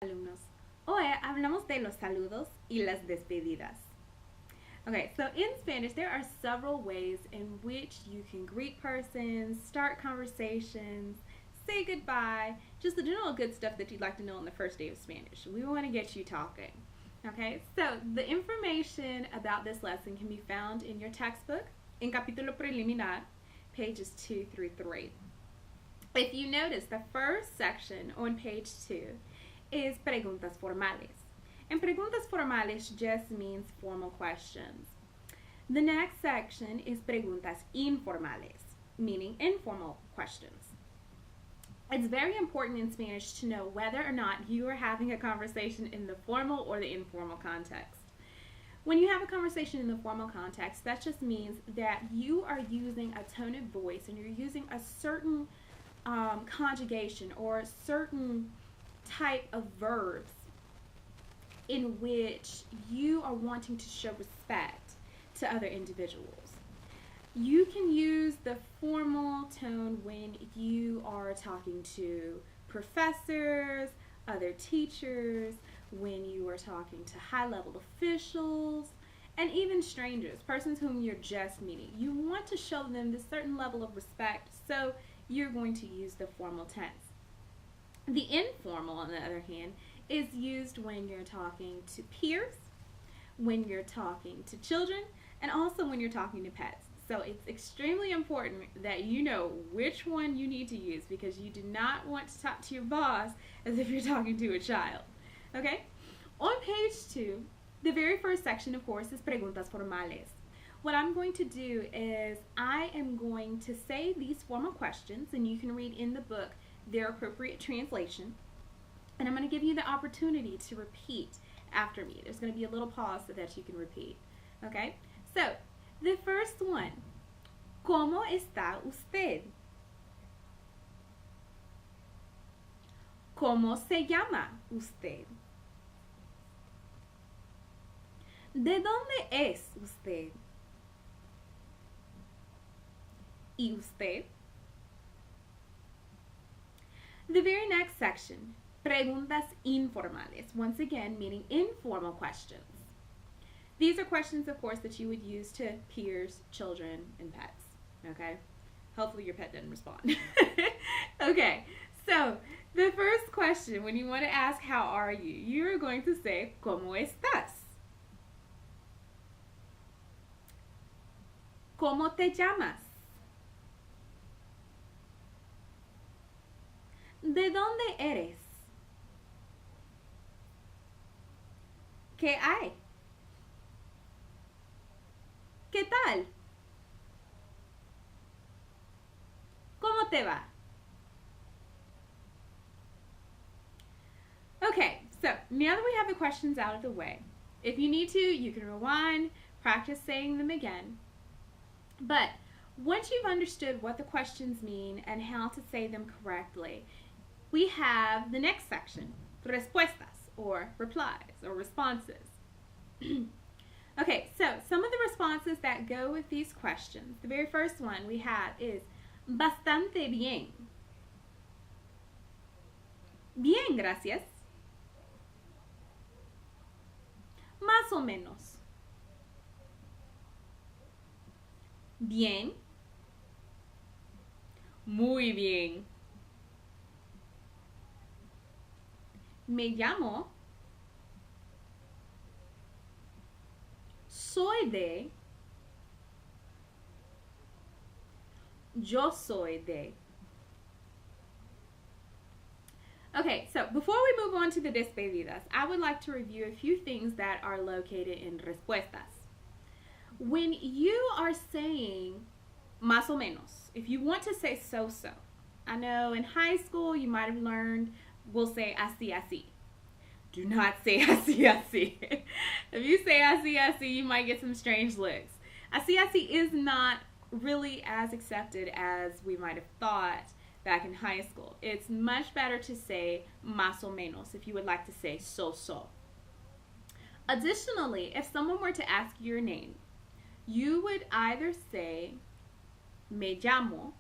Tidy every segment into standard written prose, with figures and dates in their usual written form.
Alumnos. Hoy hablamos de los saludos y las despedidas. Okay, so in Spanish, there are several ways in which you can greet persons, start conversations, say goodbye, just the general good stuff that you'd like to know on the first day of Spanish. We want to get you talking. Okay, so the information about this lesson can be found in your textbook in Capítulo Preliminar, pages 2 through 3. If you notice, the first section on page 2 is preguntas formales. And preguntas formales just means formal questions. The next section is preguntas informales, meaning informal questions. It's very important in Spanish to know whether or not you are having a conversation in the formal or the informal context. When you have a conversation in the formal context, that just means that you are using a tone of voice and you're using a certain conjugation or a certain type of verbs in which you are wanting to show respect to other individuals. You can use the formal tone when you are talking to professors, other teachers, when you are talking to high-level officials, and even strangers, persons whom you're just meeting. You want to show them this certain level of respect, so you're going to use the formal tense. The informal, on the other hand, is used when you're talking to peers, when you're talking to children, and also when you're talking to pets. So it's extremely important that you know which one you need to use because you do not want to talk to your boss as if you're talking to a child. Okay? On page 2, the very first section, of course, is preguntas formales. What I'm going to do is I am going to say these formal questions, and you can read in the book their appropriate translation. And I'm going to give you the opportunity to repeat after me. There's going to be a little pause so that you can repeat. Okay? So, the first one. ¿Cómo está usted? ¿Cómo se llama usted? ¿De dónde es usted? ¿Y usted? The very next section, preguntas informales, once again meaning informal questions. These are questions, of course, that you would use to peers, children, and pets. Okay? Hopefully your pet didn't respond. Okay, so the first question, when you want to ask how are you, you're going to say, ¿Cómo estás? ¿Cómo te llamas? ¿De dónde eres? ¿Qué hay? ¿Qué tal? ¿Cómo te va? Okay, so now that we have the questions out of the way, if you need to, you can rewind, practice saying them again. But once you've understood what the questions mean and how to say them correctly, we have the next section, respuestas, or replies, or responses. Okay, so some of the responses that go with these questions, the very first one we have is bastante bien. Bien, gracias. Más o menos. Bien. Muy bien. Me llamo. Soy de. Yo soy de. Okay, so before we move on to the despedidas, I would like to review a few things that are located in respuestas. When you are saying más o menos, if you want to say so-so, I know in high school you might have learned we'll say así así. Do not say así así. If you say así así, you might get some strange looks. Así así is not really as accepted as we might have thought back in high school. It's much better to say más o menos if you would like to say so-so. Additionally, if someone were to ask your name, you would either say me llamo.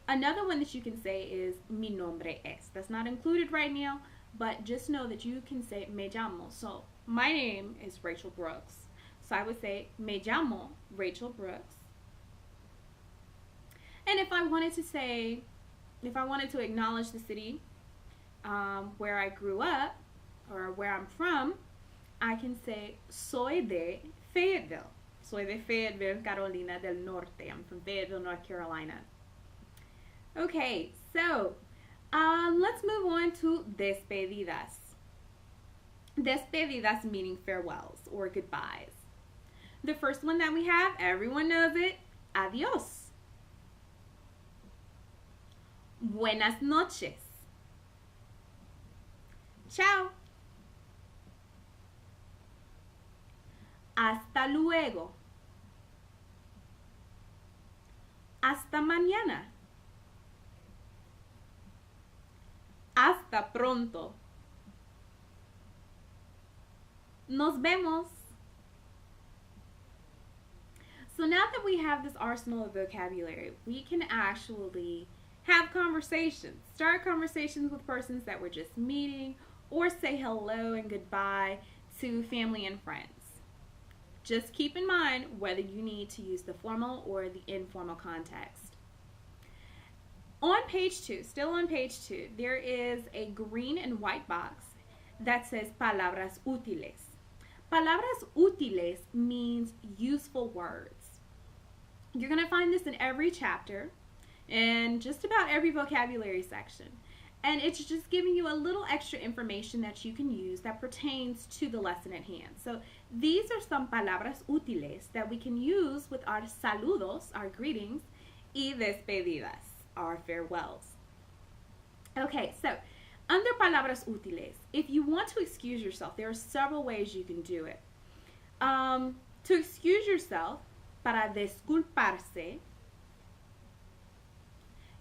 Another one that you can say is mi nombre es. That's not included right now, but just know that you can say me llamo. So my name is Rachel Brooks. So I would say me llamo Rachel Brooks. And if I wanted to acknowledge the city where I grew up or where I'm from, I can say soy de Fayetteville. Soy de Fayetteville, Carolina del Norte. I'm from Fayetteville, North Carolina. Okay, so let's move on to despedidas. Despedidas meaning farewells or goodbyes. The first one that we have, everyone knows it, adios. Buenas noches. Ciao. Hasta luego. Hasta mañana. Hasta pronto. Nos vemos. So now that we have this arsenal of vocabulary, we can actually have conversations. Start conversations with persons that we're just meeting, or say hello and goodbye to family and friends. Just keep in mind whether you need to use the formal or the informal context. On page 2, still on page 2, there is a green and white box that says palabras útiles. Palabras útiles means useful words. You're going to find this in every chapter and just about every vocabulary section. And it's just giving you a little extra information that you can use that pertains to the lesson at hand. So these are some palabras útiles that we can use with our saludos, our greetings, y despedidas, our farewells. Okay, so under palabras útiles, if you want to excuse yourself, there are several ways you can do it. To excuse yourself, para disculparse,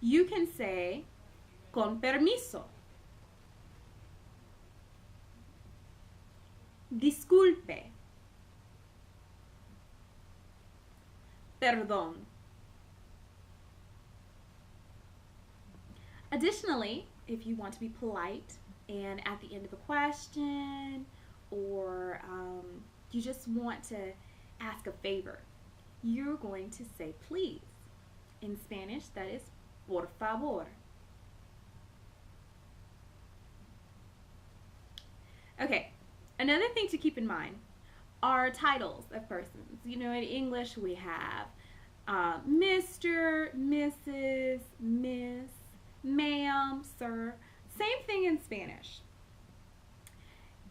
you can say con permiso. Disculpe. Perdón. Additionally, if you want to be polite and at the end of a question or you just want to ask a favor, you're going to say please. In Spanish, that is por favor. Okay, another thing to keep in mind are titles of persons. You know, in English we have Mr., Mrs., Miss, ma'am, sir. Same thing in Spanish.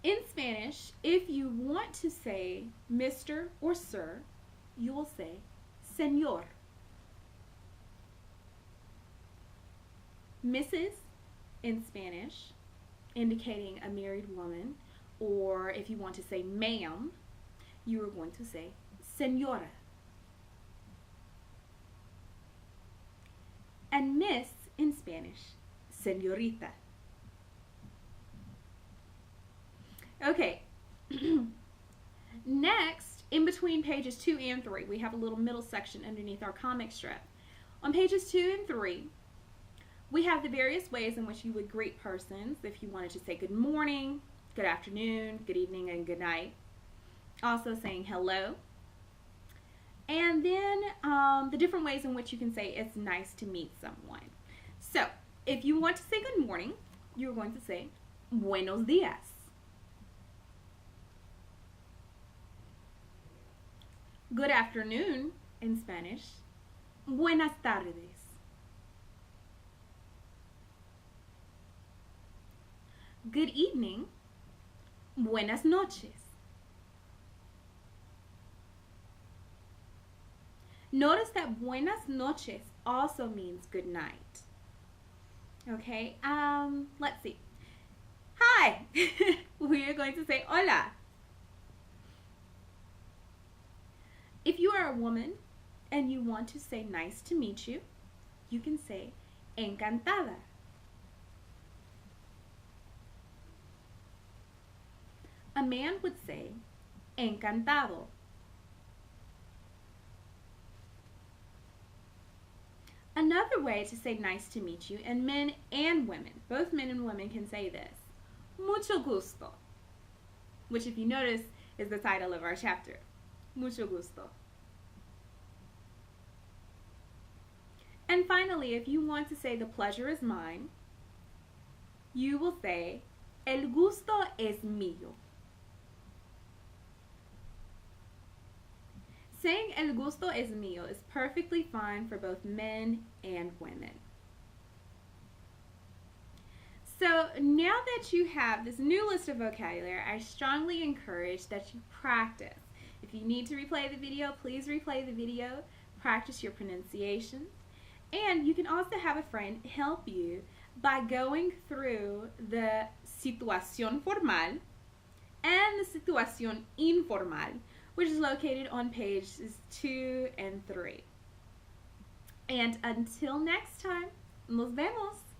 In Spanish, if you want to say Mr. or Sir, you will say Señor. Mrs. in Spanish, indicating a married woman, or if you want to say ma'am, you are going to say Señora. And Miss in Spanish, Señorita. Okay, next, in between pages 2 and 3, we have a little middle section underneath our comic strip. On pages 2 and 3, we have the various ways in which you would greet persons if you wanted to say good morning, good afternoon, good evening, and good night. Also saying hello. And then the different ways in which you can say it's nice to meet someone. So, if you want to say good morning, you're going to say buenos días. Good afternoon in Spanish, buenas tardes. Good evening, buenas noches. Notice that buenas noches also means good night. Okay, let's see. Hi, we are going to say hola. If you are a woman and you want to say nice to meet you, you can say encantada. A man would say encantado. Another way to say nice to meet you, and men and women, both men and women can say this, mucho gusto, which if you notice is the title of our chapter. Mucho gusto. And finally, if you want to say the pleasure is mine, you will say el gusto es mío. Saying el gusto es mío is perfectly fine for both men and women. So now that you have this new list of vocabulary, I strongly encourage that you practice. If you need to replay the video, please replay the video, practice your pronunciation, and you can also have a friend help you by going through the situación formal and the situación informal, which is located on pages 2 and 3. And until next time, nos vemos!